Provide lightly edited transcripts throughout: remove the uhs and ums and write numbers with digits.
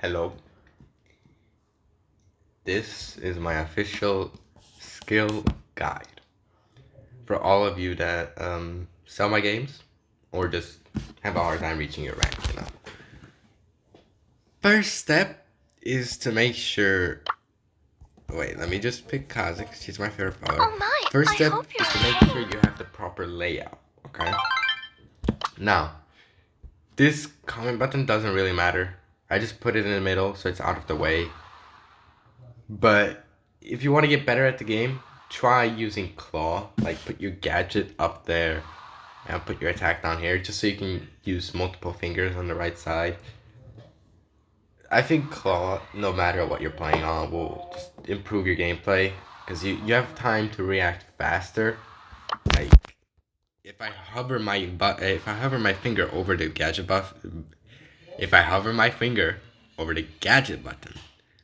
Hello, this is my official skill guide for all of you that sell my games or just have a hard time reaching your rank. First step is to make sure. Wait, let me just pick Kazik. She's my favorite color. Oh my! First I step hope is you're to make sure you have the proper layout. Okay. Now, this comment button doesn't really matter. I just put it in the middle so it's out of the way. But if you want to get better at the game, try using claw. Like put your gadget up there and put your attack down here just so you can use multiple fingers on the right side. I think claw, no matter what you're playing on, will just improve your gameplay because you have time to react faster. Like if I hover my finger over the gadget buff, if I hover my finger over the gadget button,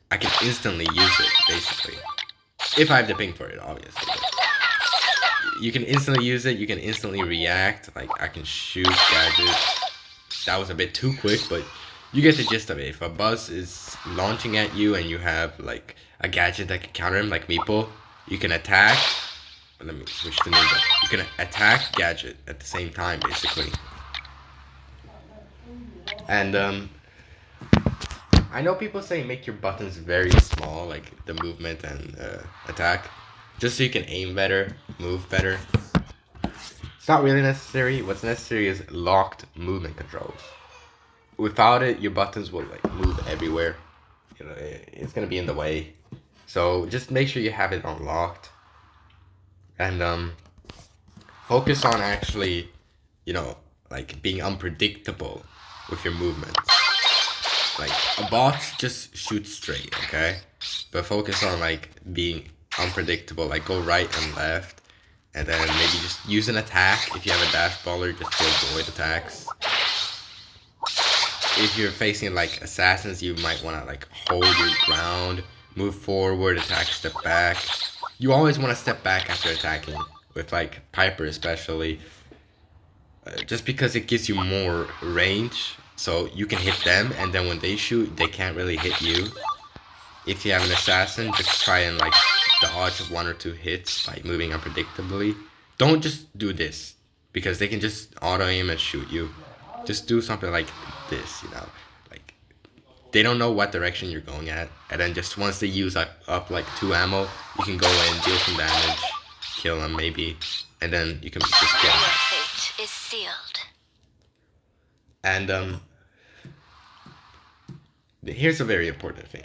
I can instantly use it, basically. If I have the ping for it, obviously. You can instantly use it, you can instantly react, like I can shoot gadget. That was a bit too quick, but you get the gist of it. If a buzz is launching at you and you have like a gadget that can counter him, like Meeple, you can attack. Let me switch to Ninja. You can attack gadget at the same time, basically. And I know people say make your buttons very small, like the movement and attack, just so you can aim better, move better. It's not really necessary. What's necessary is locked movement controls. Without it, your buttons will like move everywhere. It's gonna be in the way. So just make sure you have it unlocked, and focus on actually, like being unpredictable with your movements. Like a bot just shoots straight, okay? But focus on like being unpredictable, like go right and left, and then maybe just use an attack. If you have a dash baller, just to avoid attacks. If you're facing like assassins, you might want to like hold your ground, move forward, attack, step back. You always want to step back after attacking, with like Piper especially, just because it gives you more range. So you can hit them, and then when they shoot, they can't really hit you. If you have an assassin, just try and like dodge one or two hits by moving unpredictably. Don't just do this, because they can just auto aim and shoot you. Just do something like this, like they don't know what direction you're going at, and then just once they use up like 2 ammo, you can go in, deal some damage, kill them maybe, and then you can just get them. Your fate is sealed. And here's a very important thing.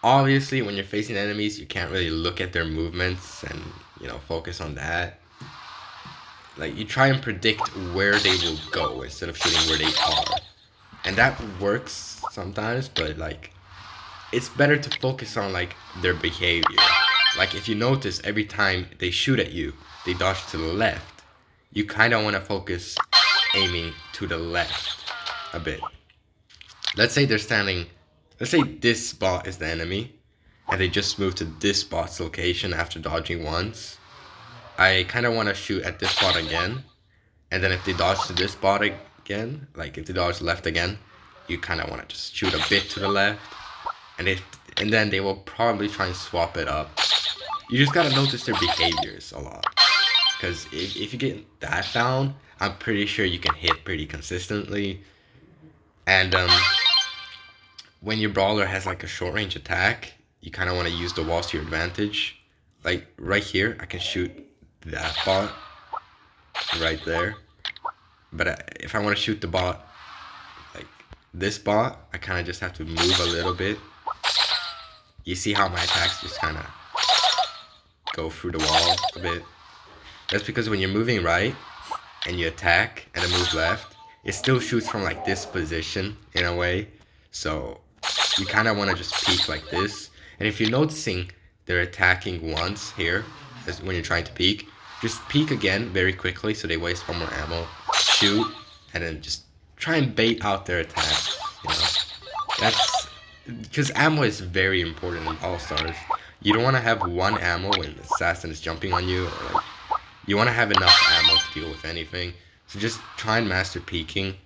Obviously, when you're facing enemies, you can't really look at their movements and, focus on that. Like, you try and predict where they will go instead of shooting where they are. And that works sometimes, but, like, it's better to focus on, like, their behavior. Like, if you notice every time they shoot at you, they dodge to the left, you kind of want to focus aiming to the left a bit. Let's say let's say this spot is the enemy, and they just moved to this spot's location after dodging once. I kind of want to shoot at this spot again, and then if they dodge to this spot again, like if they dodge left again, you kind of want to just shoot a bit to the left, and then they will probably try and swap it up. You just gotta notice their behaviors a lot, because if you get that down, I'm pretty sure you can hit pretty consistently. And when your brawler has like a short range attack, you kind of want to use the walls to your advantage. Like right here, I can shoot that bot right there. But if I want to shoot the bot, like this bot, I kind of just have to move a little bit. You see how my attacks just kind of go through the wall a bit? That's because when you're moving right and you attack and then move left, it still shoots from like this position in a way. So you kind of want to just peek like this. And if you're noticing they're attacking once here, as when you're trying to peek, just peek again very quickly so they waste one more ammo, shoot, and then just try and bait out their attacks. That's because ammo is very important in All Stars. You don't want to have one ammo when the assassin is jumping on you, or like you want to have enough ammo to deal with anything. So just try and master peeking.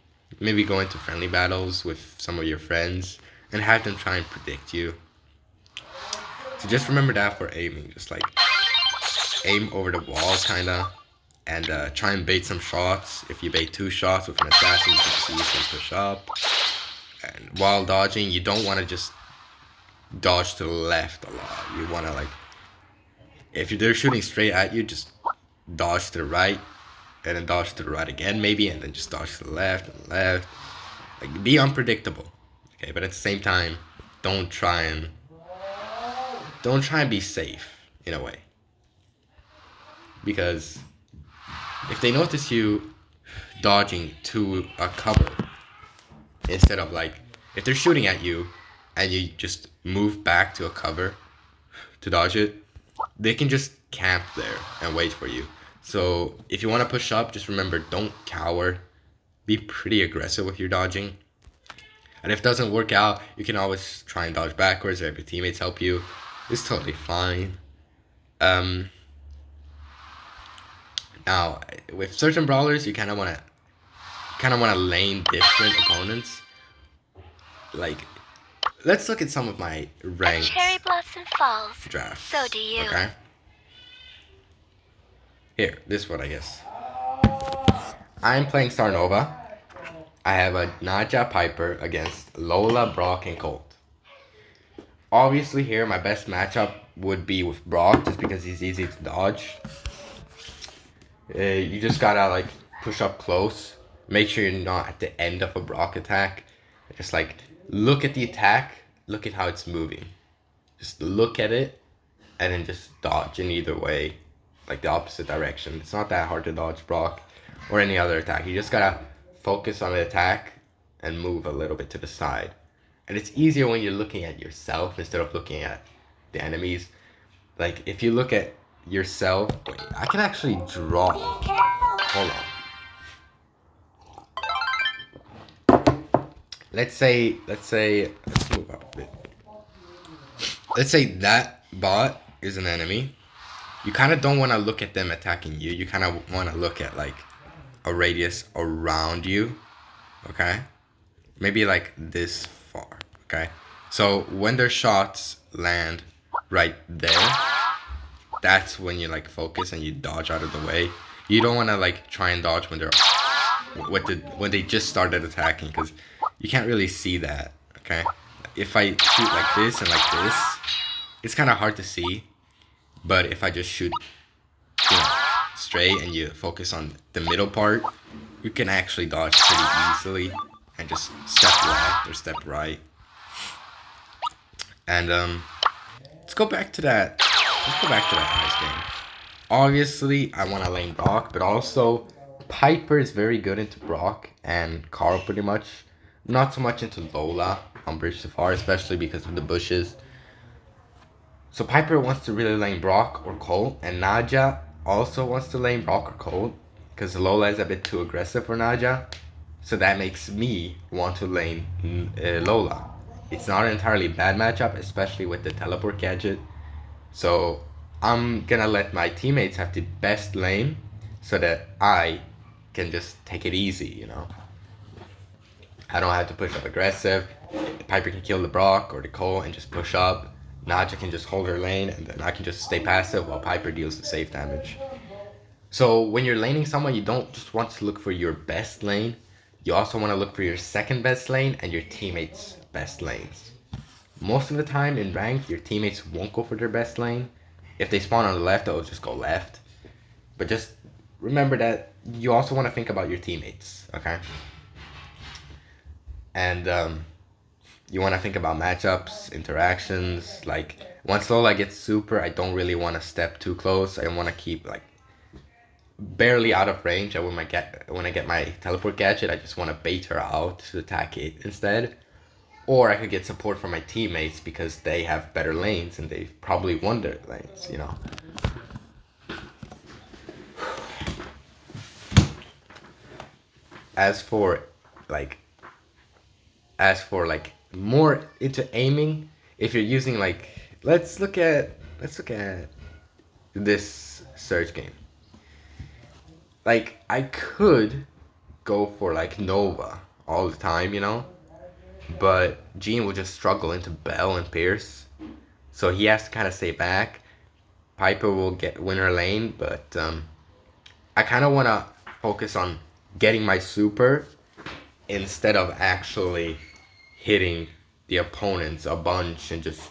Maybe go into friendly battles with some of your friends and have them try and predict you. So just remember that for aiming. Just like aim over the wall, kinda, and try and bait some shots. If you bait 2 shots with an assassin, you can just easily push up. And while dodging, you don't want to just dodge to the left a lot. You want to like, if they're shooting straight at you, just dodge to the right, and then dodge to the right again, maybe, and then just dodge to the left and left. Like, be unpredictable, okay? But at the same time, don't try and be safe in a way, because if they notice you dodging to a cover instead of like, if they're shooting at you and you just move back to a cover to dodge it, they can just camp there and wait for you. So if you want to push up, just remember, don't cower. Be pretty aggressive with your dodging. And if it doesn't work out, you can always try and dodge backwards, or if your teammates help you, it's totally fine. Now, with certain brawlers, you kind of want to lane different opponents. Like, let's look at some of my ranked Cherry blossom falls. drafts. So do you. Okay. Here, this one, I guess. I'm playing Star Nova. I have a Naja Piper against Lola, Brock, and Colt. Obviously, here my best matchup would be with Brock, just because he's easy to dodge. You just gotta like push up close. Make sure you're not at the end of a Brock attack. Just like look at the attack, look at how it's moving. Just look at it, and then just dodge in either way, like the opposite direction. It's not that hard to dodge Brock or any other attack. You just gotta focus on the attack and move a little bit to the side. And it's easier when you're looking at yourself instead of looking at the enemies. Like if you look at yourself, wait, I can actually draw. Hold on. Let's move up a bit. Let's say that bot is an enemy. You kind of don't want to look at them attacking you. You kind of want to look at like a radius around you. Okay? Maybe like this far. Okay? So when their shots land right there, that's when you like focus and you dodge out of the way. You don't want to like try and dodge when when they just started attacking, because you can't really see that. Okay? If I shoot like this and like this, it's kind of hard to see. But if I just shoot, straight and you focus on the middle part, you can actually dodge pretty easily and just step left or step right. And let's go back to that ice game. Obviously, I want to lane Brock, but also Piper is very good into Brock and Carl pretty much. Not so much into Lola on Bridge to Far, especially because of the bushes. So Piper wants to really lane Brock or Colt, and Naja also wants to lane Brock or Colt, because Lola is a bit too aggressive for Naja. So that makes me want to lane Lola. It's not an entirely bad matchup, especially with the teleport gadget. So I'm gonna let my teammates have the best lane so that I can just take it easy, I don't have to push up aggressive. Piper can kill the Brock or the Colt and just push up. Naja can just hold her lane, and then I can just stay passive while Piper deals the safe damage. So when you're laning someone, you don't just want to look for your best lane. You also want to look for your second best lane and your teammates' best lanes. Most of the time in ranked, your teammates won't go for their best lane. If they spawn on the left, they'll just go left. But just remember that you also want to think about your teammates, okay? And you want to think about matchups, interactions. Like once Lola gets super, I don't really want to step too close. I want to keep like barely out of range. When I get my teleport gadget, I just want to bait her out to attack it instead. Or I could get support from my teammates because they have better lanes and they've probably won their lanes, As for more into aiming, if you're using like, let's look at this Surge game. Like I could go for like Nova all the time, but Jean will just struggle into Bell and Pierce. So he has to kind of stay back. Piper will win her lane, but I kind of want to focus on getting my super instead of actually hitting the opponents a bunch and just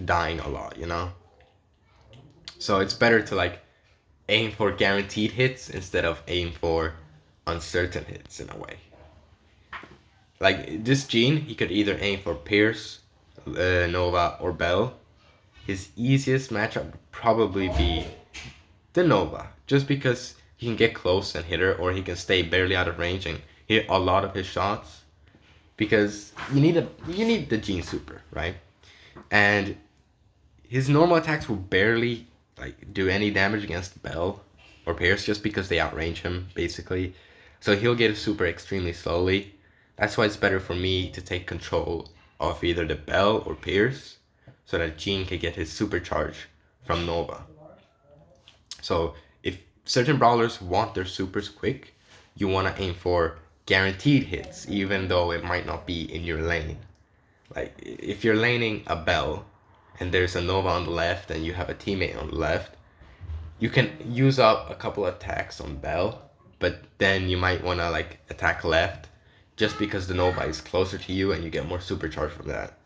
dying a lot, you know? So it's better to like aim for guaranteed hits instead of aim for uncertain hits in a way. Like this Gene, he could either aim for Pierce, Nova, or Bell. His easiest matchup would probably be the Nova, just because he can get close and hit her, or he can stay barely out of range and hit a lot of his shots. Because you need the Gene super, right? And his normal attacks will barely like do any damage against Bell or Pierce just because they outrange him basically. So he'll get a super extremely slowly. That's why it's better for me to take control of either the Bell or Pierce so that Gene can get his supercharge from Nova. So if certain brawlers want their supers quick, you want to aim for guaranteed hits even though it might not be in your lane. Like if you're laning a Bell and there's a Nova on the left and you have a teammate on the left, you can use up a couple attacks on Bell, but then you might want to like attack left just because the Nova is closer to you and you get more supercharge from that.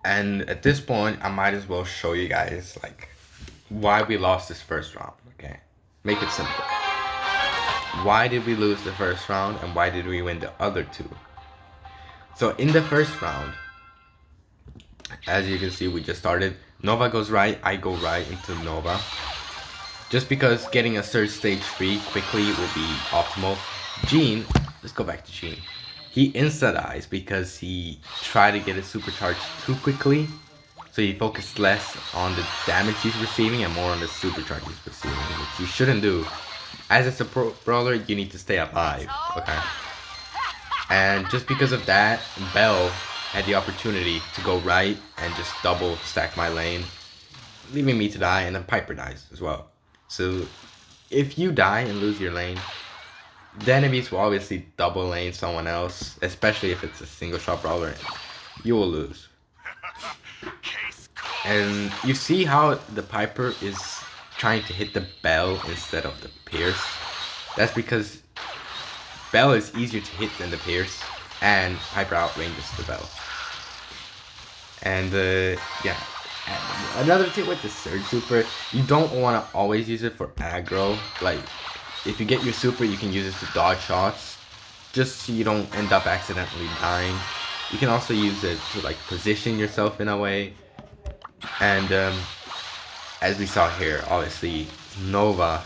And at this point, I might as well show you guys like why we lost this first round, okay? Make it simple. Why did we lose the first round and why did we win the other two? So in the first round, as you can see, we just started. Nova goes right, I go right into Nova. Just because getting a third stage free quickly will be optimal. Gene, let's go back to Gene. He insta-dies because he tried to get his supercharge too quickly. So he focused less on the damage he's receiving and more on the supercharge he's receiving, which you shouldn't do. As a support brawler, you need to stay alive, okay? And just because of that, Bell had the opportunity to go right and just double stack my lane, leaving me to die, and then Piper dies as well. So if you die and lose your lane, the enemies will obviously double lane someone else, especially if it's a single shot brawler, you will lose. And you see how the Piper is trying to hit the Bell instead of the Pierce? That's because Bell is easier to hit than the Pierce, and Piper outranges the Bell. And yeah, another tip with the Surge Super, you don't want to always use it for aggro. Like, if you get your super, you can use it to dodge shots, just so you don't end up accidentally dying. You can also use it to like position yourself in a way. And as we saw here, obviously Nova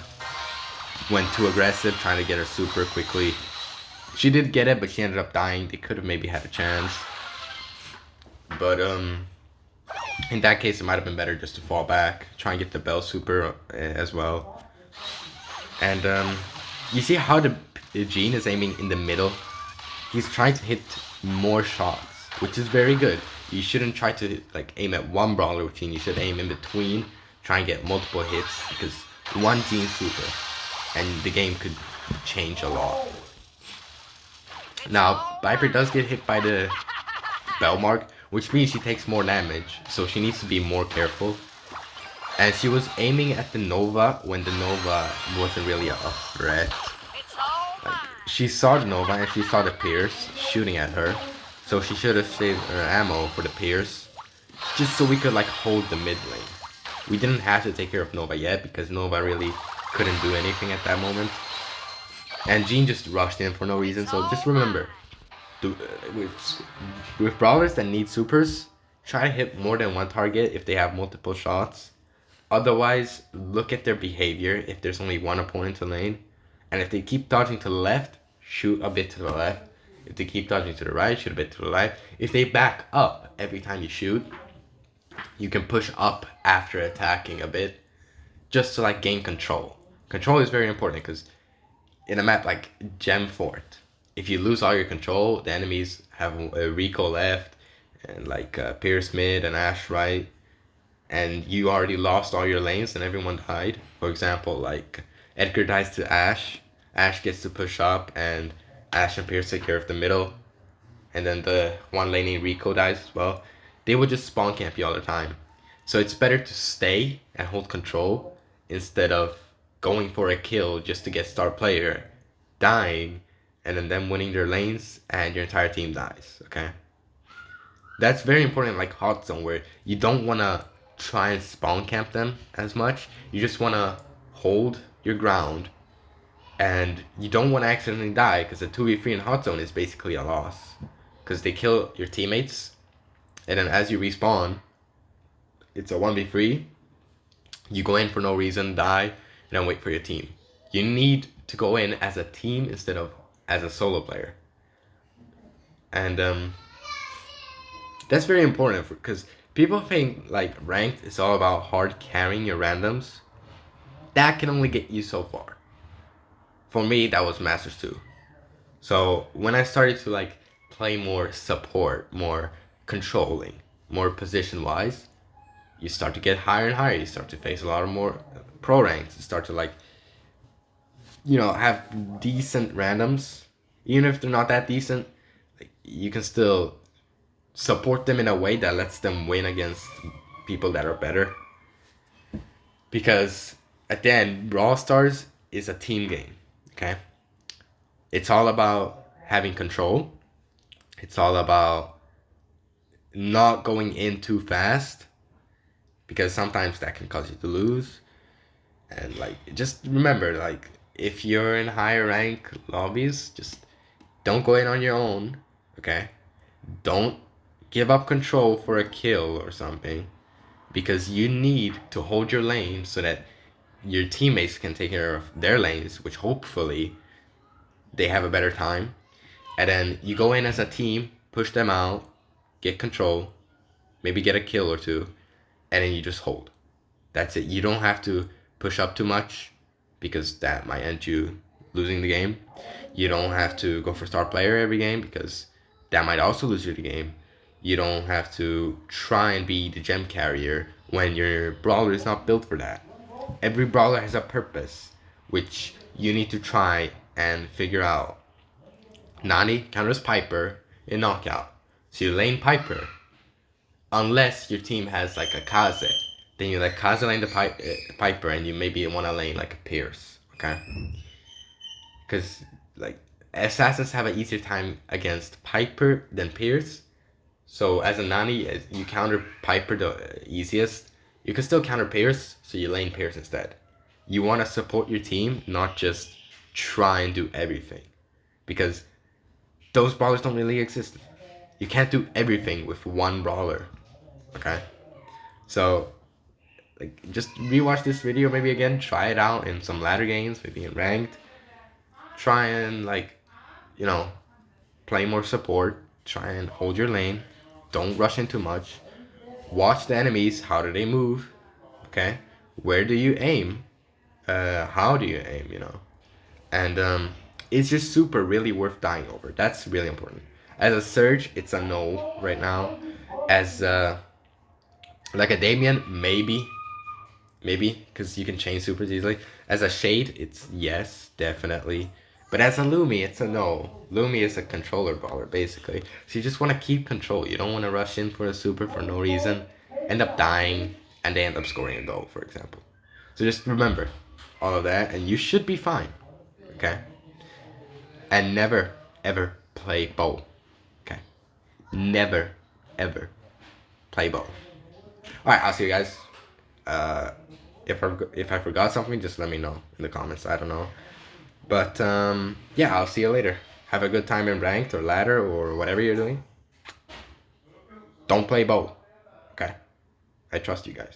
went too aggressive, trying to get her super quickly. She did get it, but she ended up dying. They could have maybe had a chance. But in that case, it might have been better just to fall back, try and get the Bell super as well. And you see how the Gene is aiming in the middle? He's trying to hit more shots, which is very good. You shouldn't try to like aim at one brawler with Gene. You should aim in between, try and get multiple hits, because one Gene super and the game could change a lot. Now, Viper does get hit by the Bell mark, which means she takes more damage, so she needs to be more careful. And she was aiming at the Nova when the Nova wasn't really a threat. Like, she saw the Nova and she saw the Pierce shooting at her, so she should have saved her ammo for the Pierce, just so we could like hold the mid lane. We didn't have to take care of Nova yet because Nova really couldn't do anything at that moment. And Gene just rushed in for no reason, so just remember, with brawlers that need supers, try to hit more than one target if they have multiple shots. Otherwise, look at their behavior if there's only one opponent to lane. And if they keep dodging to the left, shoot a bit to the left. If they keep dodging to the right, shoot a bit to the right. If they back up every time you shoot, you can push up after attacking a bit, just to like gain control. Control is very important because in a map like Gem Fort, if you lose all your control, the enemies have a Rico left and like Pierce mid and Ash right, and you already lost all your lanes and everyone died. For example, like Edgar dies to Ash, Ash gets to push up, and Ash and Pierce take care of the middle, and then the one laning Rico dies as well. They would just spawn camp you all the time. So it's better to stay and hold control instead of going for a kill just to get star player, dying, and then them winning their lanes and your entire team dies. Okay, that's very important. Like hot zone, where you don't want to try and spawn camp them as much. You just want to hold your ground, and you don't want to accidentally die, because a 2v3 in hot zone is basically a loss, because they kill your teammates, and then as you respawn, it's a 1v3. You go in for no reason, die, and then wait for your team. You need to go in as a team instead of as a solo player. And that's very important, because people think like ranked is all about hard carrying your randoms. That can only get you so far. For me, that was Masters 2. So when I started to like play more support, more controlling, more position wise, you start to get higher and higher. You start to face a lot of more pro ranks. You start to like, have decent randoms. Even if they're not that decent, like, you can still support them in a way that lets them win against people that are better. Because at the end, Brawl Stars is a team game. Okay, it's all about having control. It's all about not going in too fast, because sometimes that can cause you to lose. And like, just remember, like, if you're in higher rank lobbies, just don't go in on your own. Okay, don't give up control for a kill or something, because you need to hold your lane so that your teammates can take care of their lanes, which hopefully they have a better time. And then you go in as a team, push them out, get control, maybe get a kill or two, and then you just hold. That's it. You don't have to push up too much, because that might end you losing the game. You don't have to go for star player every game, because that might also lose you the game. You don't have to try and be the gem carrier when your brawler is not built for that. Every brawler has a purpose, which you need to try and figure out. Nani counters Piper in knockout, so you lane Piper. Unless your team has like a Kaze, then you like Kaze lane the Piper, and you maybe want to lane like a Pierce, okay? Because like assassins have an easier time against Piper than Pierce. So as a Nani, you counter Piper the easiest. You can still counter Pierce, so you lane Pierce instead. You want to support your team, not just try and do everything, because those brawlers don't really exist. You can't do everything with one brawler, okay? So like, just rewatch this video maybe again, try it out in some ladder games, maybe in ranked. Try and like, play more support. Try and hold your lane. Don't rush in too much. Watch the enemies. How do they move? Okay, where do you aim? How do you aim? And it's just super really worth dying over. That's really important. As a Surge, it's a no right now. As like a Damien, maybe, because you can change supers easily. As a Shade, it's yes, definitely. But as a Lumi, it's a no. Lumi is a controller brawler, basically. So you just want to keep control. You don't want to rush in for a super for no reason, end up dying, and they end up scoring a goal, for example. So just remember all of that, and you should be fine. Okay? And never, ever play bow. Okay? Never, ever play bow. Alright, I'll see you guys. If I forgot something, just let me know in the comments. I don't know. But yeah, I'll see you later. Have a good time in ranked or ladder or whatever you're doing. Don't play bow. Okay? I trust you guys.